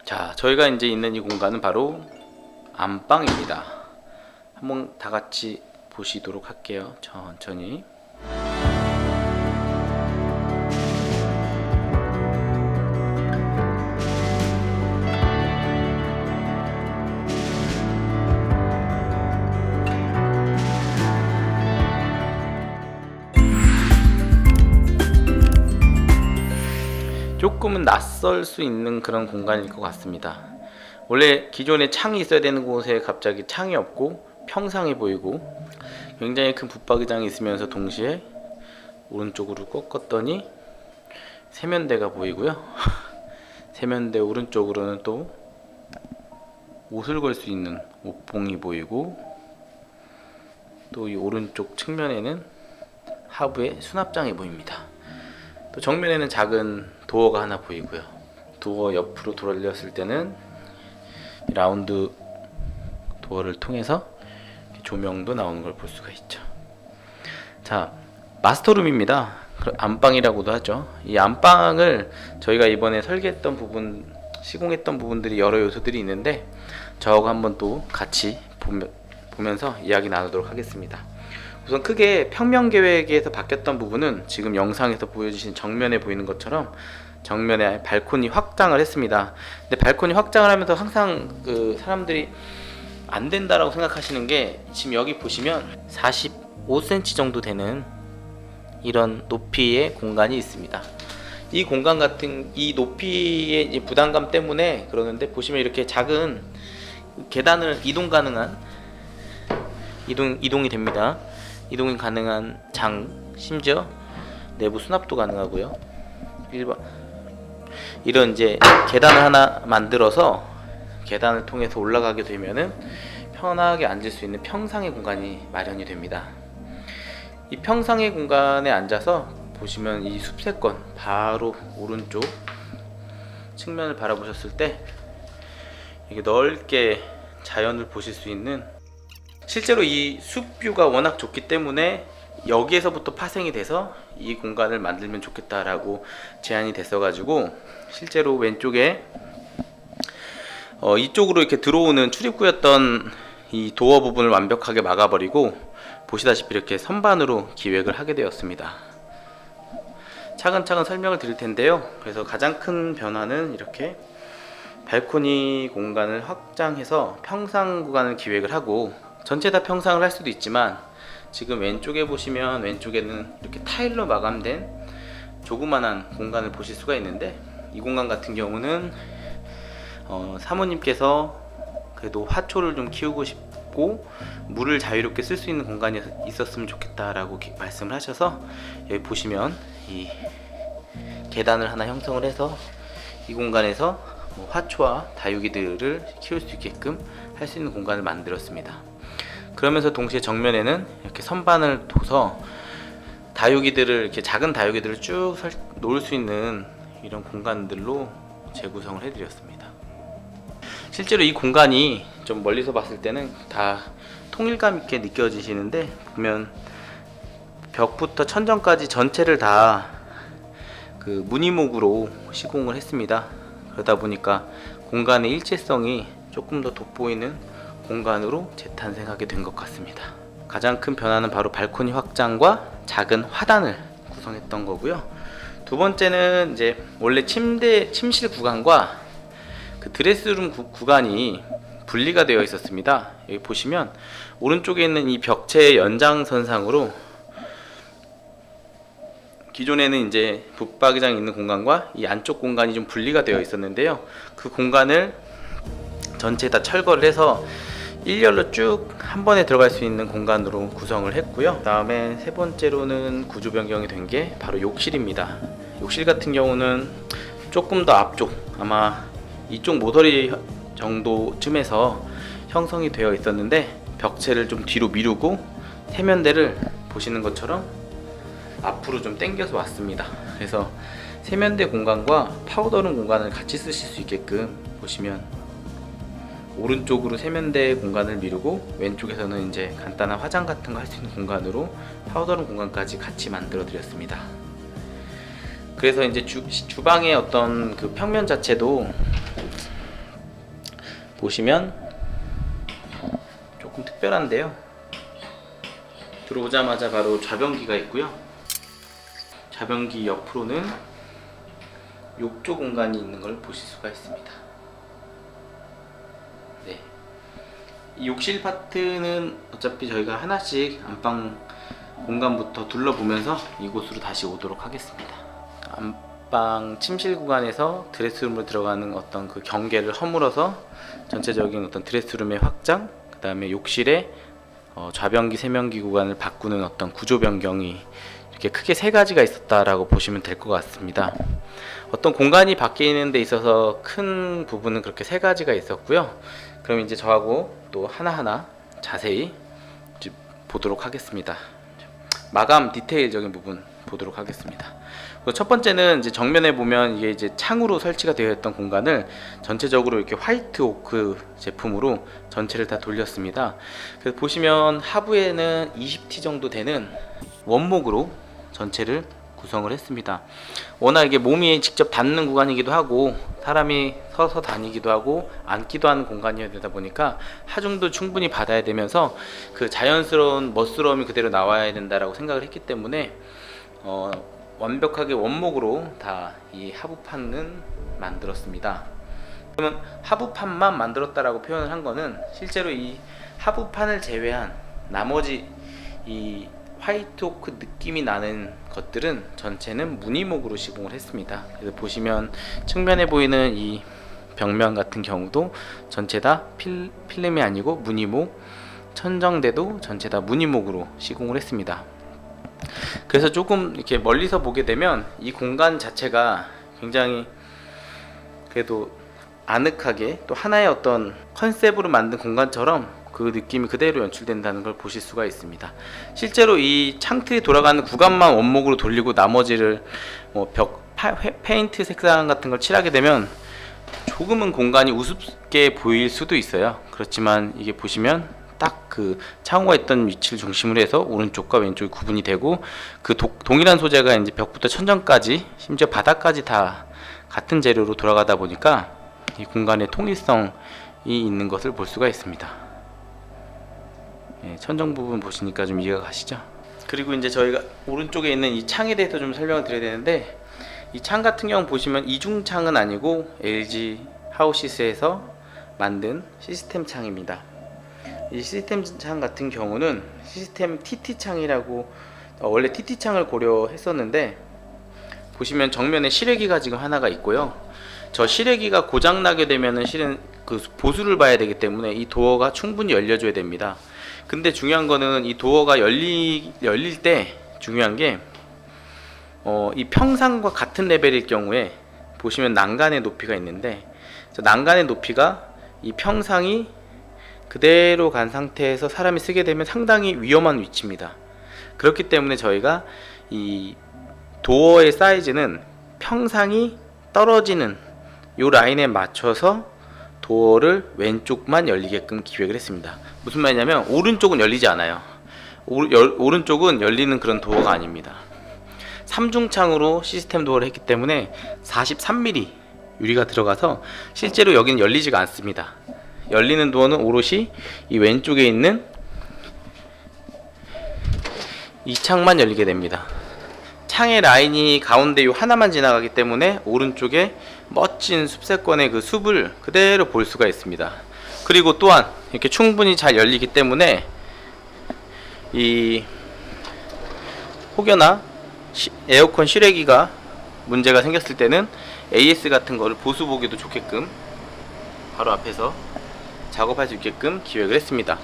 자, 저희가 이제 있는 이 공간은 바로 안방입니다. 한번 다 같이 보시도록 할게요. 천천히. 조금은 낯설 수 있는 그런 공간일 것 같습니다. 원래 기존에 창이 있어야 되는 곳에 갑자기 창이 없고 평상해 보이고, 굉장히 큰 붙박이장이 있으면서 동시에 오른쪽으로 꺾었더니 세면대가 보이고요. 세면대 오른쪽으로는 또 옷을 걸 수 있는 옷봉이 보이고, 또 이 오른쪽 측면에는 하부의 수납장이 보입니다. 또 정면에는 작은 도어가 하나 보이고요. 도어 옆으로 돌렸을 때는 라운드 도어를 통해서 조명도 나오는 걸 볼 수가 있죠. 자, 마스터룸입니다. 안방이라고도 하죠. 이 안방을 저희가 이번에 설계했던 부분, 시공했던 부분들이 여러 요소들이 있는데, 저하고 한번 또 같이 보면서 이야기 나누도록 하겠습니다. 우선 크게 평면 계획에서 바뀌었던 부분은 지금 영상에서 보여주신 정면에 보이는 것처럼 정면에 발코니 확장을 했습니다. 근데 발코니 확장을 하면서 항상 사람들이 안 된다라고 생각하시는 게, 지금 여기 보시면 45cm 정도 되는 이런 높이의 공간이 있습니다. 이 공간 같은 이 높이의 부담감 때문에 그러는데, 보시면 이렇게 작은 계단을 이동이 됩니다. 이동이 가능한 심지어 내부 수납도 가능하고요. 이런 이제 계단을 하나 만들어서 계단을 통해서 올라가게 되면은 편하게 앉을 수 있는 평상의 공간이 마련이 됩니다. 이 평상의 공간에 앉아서 보시면 이 숲세권 바로 오른쪽 측면을 바라보셨을 때 이렇게 넓게 자연을 보실 수 있는, 실제로 이 숲뷰가 워낙 좋기 때문에 여기에서부터 파생이 돼서 이 공간을 만들면 좋겠다라고 제안이 됐어가지고, 실제로 왼쪽에 이쪽으로 이렇게 들어오는 출입구였던 이 도어 부분을 완벽하게 막아버리고, 보시다시피 이렇게 선반으로 기획을 하게 되었습니다. 차근차근 설명을 드릴 텐데요. 그래서 가장 큰 변화는 이렇게 발코니 공간을 확장해서 평상 구간을 기획을 하고, 전체 다 평상을 할 수도 있지만, 지금 왼쪽에 보시면 왼쪽에는 이렇게 타일로 마감된 조그만한 공간을 보실 수가 있는데, 이 공간 같은 경우는 사모님께서 그래도 화초를 좀 키우고 싶고 물을 자유롭게 쓸 수 있는 공간이 있었으면 좋겠다라고 말씀을 하셔서, 여기 보시면 이 계단을 하나 형성을 해서 이 공간에서 화초와 다육이들을 키울 수 있게끔 할 수 있는 공간을 만들었습니다. 그러면서 동시에 정면에는 이렇게 선반을 둬서 다육이들을, 이렇게 작은 다육이들을 쭉 놓을 수 있는 이런 공간들로 재구성을 해드렸습니다. 실제로 이 공간이 좀 멀리서 봤을 때는 다 통일감 있게 느껴지시는데, 보면 벽부터 천정까지 전체를 다 무늬목으로 시공을 했습니다. 그러다 보니까 공간의 일체성이 조금 더 돋보이는 공간으로 재탄생하게 된 것 같습니다. 가장 큰 변화는 바로 발코니 확장과 작은 화단을 구성했던 거고요. 두 번째는 이제 원래 침실 구간과 드레스룸 구간이 분리가 되어 있었습니다. 여기 보시면 오른쪽에 있는 이 벽체의 연장선상으로 기존에는 이제 붙박이장이 있는 공간과 이 안쪽 공간이 좀 분리가 되어 있었는데요. 그 공간을 전체 다 철거를 해서 일렬로 쭉 한 번에 들어갈 수 있는 공간으로 구성을 했고요. 그 다음에 세 번째로는 구조 변경이 된 게 바로 욕실입니다. 욕실 같은 경우는 조금 더 앞쪽, 아마 이쪽 모서리 정도쯤에서 형성이 되어 있었는데, 벽체를 좀 뒤로 미루고 세면대를 보시는 것처럼 앞으로 좀 당겨서 왔습니다. 그래서 세면대 공간과 파우더룸 공간을 같이 쓰실 수 있게끔, 보시면 오른쪽으로 세면대 공간을 미루고 왼쪽에서는 이제 간단한 화장 같은 거 할 수 있는 공간으로 파우더룸 공간까지 같이 만들어 드렸습니다. 그래서 이제 주방의 어떤 평면 자체도 보시면 조금 특별한데요. 들어오자마자 바로 좌변기가 있고요. 좌변기 옆으로는 욕조 공간이 있는 걸 보실 수가 있습니다. 네. 이 욕실 파트는 어차피 저희가 하나씩 안방 공간부터 둘러보면서 이곳으로 다시 오도록 하겠습니다. 안방 침실 구간에서 드레스룸으로 들어가는 어떤 그 경계를 허물어서 전체적인 어떤 드레스룸의 확장, 그 다음에 욕실의 좌변기, 세면기 구간을 바꾸는 어떤 구조 변경이 이렇게 크게 세 가지가 있었다라고 보시면 될 것 같습니다. 어떤 공간이 바뀌는 데 있어서 큰 부분은 그렇게 세 가지가 있었고요. 그럼 이제 저하고 또 하나하나 자세히 보도록 하겠습니다. 마감 디테일적인 부분 보도록 하겠습니다. 첫 번째는 이제 정면에 보면 이게 이제 창으로 설치가 되어 있던 공간을 전체적으로 이렇게 화이트 오크 제품으로 전체를 다 돌렸습니다. 그래서 보시면 하부에는 20T 정도 되는 원목으로 전체를 구성을 했습니다. 워낙 이게 몸이 직접 닿는 구간이기도 하고 사람이 서서 다니기도 하고 앉기도 하는 공간이어야 되다 보니까 하중도 충분히 받아야 되면서 그 자연스러운 멋스러움이 그대로 나와야 된다라고 생각을 했기 때문에 완벽하게 원목으로 다 이 하부판은 만들었습니다. 그러면 하부판만 만들었다라고 표현을 한 거는 실제로 이 하부판을 제외한 나머지 이 화이트 오크 느낌이 나는 것들은 전체는 무늬목으로 시공을 했습니다. 그래서 보시면 측면에 보이는 이 벽면 같은 경우도 전체 다 필름이 아니고 무늬목, 천정대도 전체 다 무늬목으로 시공을 했습니다. 그래서 조금 이렇게 멀리서 보게 되면 이 공간 자체가 굉장히 그래도 아늑하게 또 하나의 어떤 컨셉으로 만든 공간처럼 그 느낌이 그대로 연출된다는 걸 보실 수가 있습니다. 실제로 이 창틀이 돌아가는 구간만 원목으로 돌리고 나머지를 페인트 색상 같은 걸 칠하게 되면 조금은 공간이 우습게 보일 수도 있어요. 그렇지만 이게 보시면 딱 그 창호가 있던 위치를 중심으로 해서 오른쪽과 왼쪽이 구분이 되고 그 동일한 소재가 이제 벽부터 천정까지 심지어 바닥까지 다 같은 재료로 돌아가다 보니까 이 공간의 통일성이 있는 것을 볼 수가 있습니다. 예, 천정 부분 보시니까 좀 이해가 가시죠? 그리고 이제 저희가 오른쪽에 있는 이 창에 대해서 좀 설명을 드려야 되는데 이 창 같은 경우 보시면 이중창은 아니고 LG 하우시스에서 만든 시스템 창입니다. 이 시스템 창 같은 경우는 시스템 TT 창이라고 원래 TT 창을 고려했었는데 보시면 정면에 실외기가 지금 하나가 있고요. 저 실외기가 고장 나게 되면은 실은 그 보수를 봐야 되기 때문에 이 도어가 충분히 열려줘야 됩니다. 근데 중요한 거는 이 도어가 열릴 때 중요한 게 이 평상과 같은 레벨일 경우에 보시면 난간의 높이가 있는데 저 난간의 높이가 이 평상이 그대로 간 상태에서 사람이 쓰게 되면 상당히 위험한 위치입니다. 그렇기 때문에 저희가 이 도어의 사이즈는 평상이 떨어지는 요 라인에 맞춰서 도어를 왼쪽만 열리게끔 기획을 했습니다. 무슨 말이냐면 오른쪽은 열리지 않아요. 오른쪽은 열리는 그런 도어가 아닙니다. 3중창으로 시스템 도어를 했기 때문에 43mm 유리가 들어가서 실제로 여기는 열리지가 않습니다. 열리는 도어는 오롯이 이 왼쪽에 있는 이 창만 열리게 됩니다. 창의 라인이 가운데 요 하나만 지나가기 때문에 오른쪽에 멋진 숲세권의 그 숲을 그대로 볼 수가 있습니다. 그리고 또한 이렇게 충분히 잘 열리기 때문에 이 혹여나 에어컨 실외기가 문제가 생겼을 때는 AS 같은 거를 보수 보기도 좋게끔 바로 앞에서 작업할 수 있게끔 기획을 했습니다.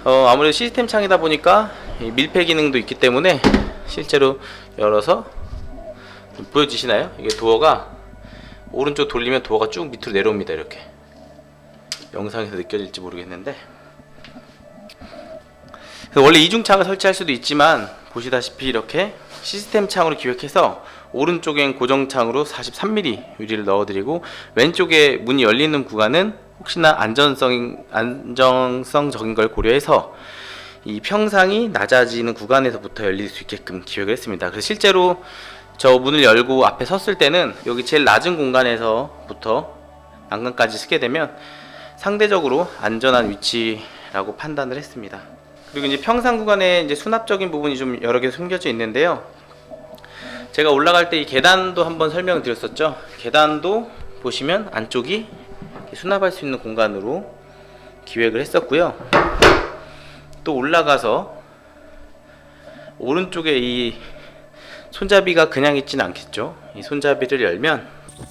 아무래도 시스템 창이다 보니까 밀폐 기능도 있기 때문에 실제로 열어서 보여지시나요? 이게 도어가 오른쪽 돌리면 도어가 쭉 밑으로 내려옵니다. 이렇게 영상에서 느껴질지 모르겠는데 원래 이중창을 설치할 수도 있지만 보시다시피 이렇게 시스템 창으로 기획해서 오른쪽엔 고정창으로 43mm 유리를 넣어드리고 왼쪽에 문이 열리는 구간은 혹시나 안정성적인 걸 고려해서 이 평상이 낮아지는 구간에서부터 열릴 수 있게끔 기획을 했습니다. 그래서 실제로 저 문을 열고 앞에 섰을 때는 여기 제일 낮은 공간에서부터 난간까지 쓰게 되면 상대적으로 안전한 위치라고 판단을 했습니다. 그리고 이제 평상 구간에 이제 수납적인 부분이 좀 여러 개 숨겨져 있는데요. 제가 올라갈 때 이 계단도 한번 설명을 드렸었죠. 계단도 보시면 안쪽이 수납할 수 있는 공간으로 기획을 했었고요. 또 올라가서 오른쪽에 이 손잡이가 그냥 있지는 않겠죠. 이 손잡이를 열면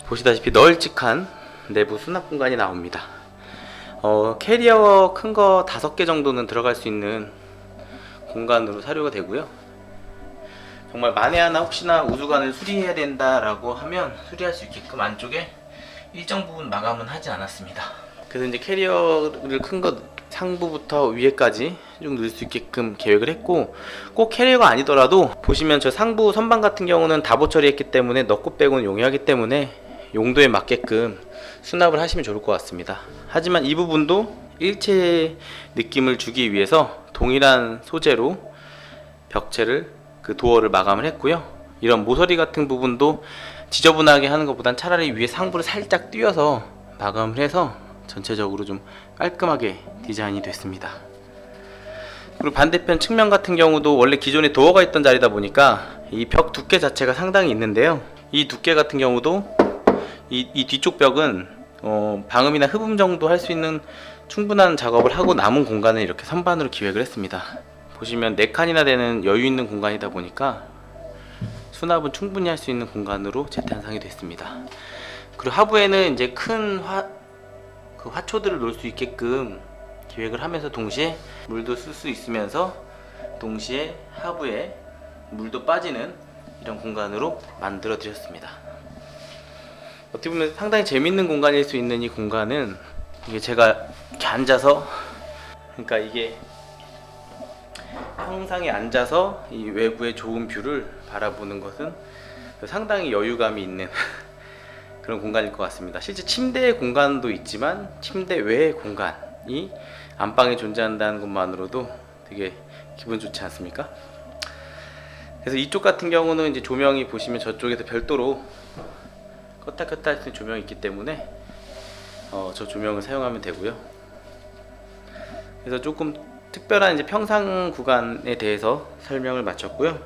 보시다시피 널찍한 내부 수납 공간이 나옵니다. 캐리어 큰 거 5개 정도는 들어갈 수 있는 공간으로 사료가 되고요. 정말 만에 하나 혹시나 우주관을 수리해야 된다라고 하면 수리할 수 있게끔 안쪽에 일정 부분 마감은 하지 않았습니다. 그래서 이제 캐리어를 큰 거 상부부터 위에까지 쭉 넣을 수 있게끔 계획을 했고, 꼭 캐리어가 아니더라도 보시면 저 상부 선반 같은 경우는 다보 처리했기 때문에 넣고 빼고는 용이하기 때문에 용도에 맞게끔 수납을 하시면 좋을 것 같습니다. 하지만 이 부분도 일체의 느낌을 주기 위해서 동일한 소재로 벽체를 그 도어를 마감을 했고요. 이런 모서리 같은 부분도 지저분하게 하는 것보단 차라리 위에 상부를 살짝 띄워서 마감을 해서 전체적으로 좀 깔끔하게 디자인이 됐습니다. 그리고 반대편 측면 같은 경우도 원래 기존에 도어가 있던 자리다 보니까 이 벽 두께 자체가 상당히 있는데요. 이 두께 같은 경우도 이 뒤쪽 벽은 방음이나 흡음 정도 할 수 있는 충분한 작업을 하고 남은 공간을 이렇게 선반으로 기획을 했습니다. 보시면 4칸이나 되는 여유 있는 공간이다 보니까 수납은 충분히 할 수 있는 공간으로 재탄생이 됐습니다. 그리고 하부에는 이제 큰 화초들을 놓을 수 있게끔 기획을 하면서 동시에 물도 쓸 수 있으면서 동시에 하부에 물도 빠지는 이런 공간으로 만들어 드렸습니다. 어떻게 보면 상당히 재밌는 공간일 수 있는 이 공간은 이게 제가 이렇게 앉아서, 그러니까 이게 평상에 앉아서 이 외부의 좋은 뷰를 바라보는 것은 상당히 여유감이 있는 그런 공간일 것 같습니다. 실제 침대의 공간도 있지만 침대 외의 공간이 안방에 존재한다는 것만으로도 되게 기분 좋지 않습니까? 그래서 이쪽 같은 경우는 이제 조명이 보시면 저쪽에서 별도로 껐다 켰다 할 수 있는 조명이 있기 때문에 저 조명을 사용하면 되고요. 그래서 조금 특별한 이제 평상 구간에 대해서 설명을 마쳤고요.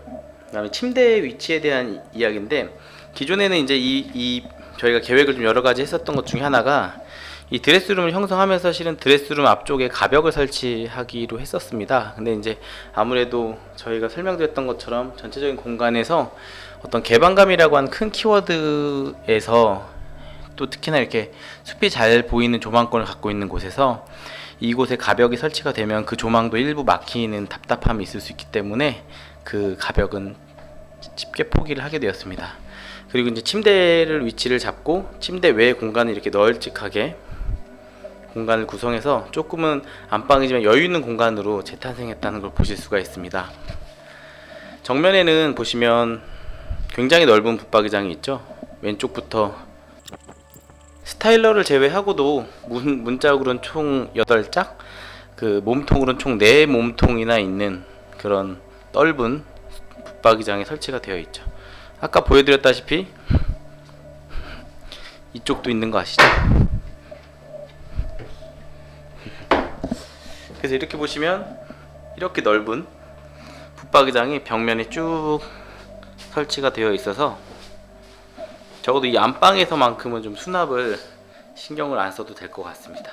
그다음에 침대 위치에 대한 이야기인데, 기존에는 이제 저희가 계획을 좀 여러 가지 했었던 것 중에 하나가 이 드레스룸을 형성하면서 실은 드레스룸 앞쪽에 가벽을 설치하기로 했었습니다. 근데 이제 아무래도 저희가 설명드렸던 것처럼 전체적인 공간에서 어떤 개방감이라고 하는 큰 키워드에서 또 특히나 이렇게 숲이 잘 보이는 조망권을 갖고 있는 곳에서 이곳에 가벽이 설치가 되면 그 조망도 일부 막히는 답답함이 있을 수 있기 때문에 그 가벽은 쉽게 포기를 하게 되었습니다. 그리고 이제 침대를 위치를 잡고 침대 외의 공간을 이렇게 널찍하게 공간을 구성해서 조금은 안방이지만 여유 있는 공간으로 재탄생했다는 걸 보실 수가 있습니다. 정면에는 보시면 굉장히 넓은 붙박이장이 있죠. 왼쪽부터 스타일러를 제외하고도 문짝으로는 총 8짝, 그 몸통으로는 총 4몸통이나 있는 그런 넓은 붙박이장이 설치가 되어 있죠. 아까 보여드렸다시피 이쪽도 있는 거 아시죠? 그래서 이렇게 보시면 이렇게 넓은 붙박이장이 벽면에 쭉 설치가 되어 있어서 적어도 이 안방에서만큼은 좀 수납을 신경을 안 써도 될 것 같습니다.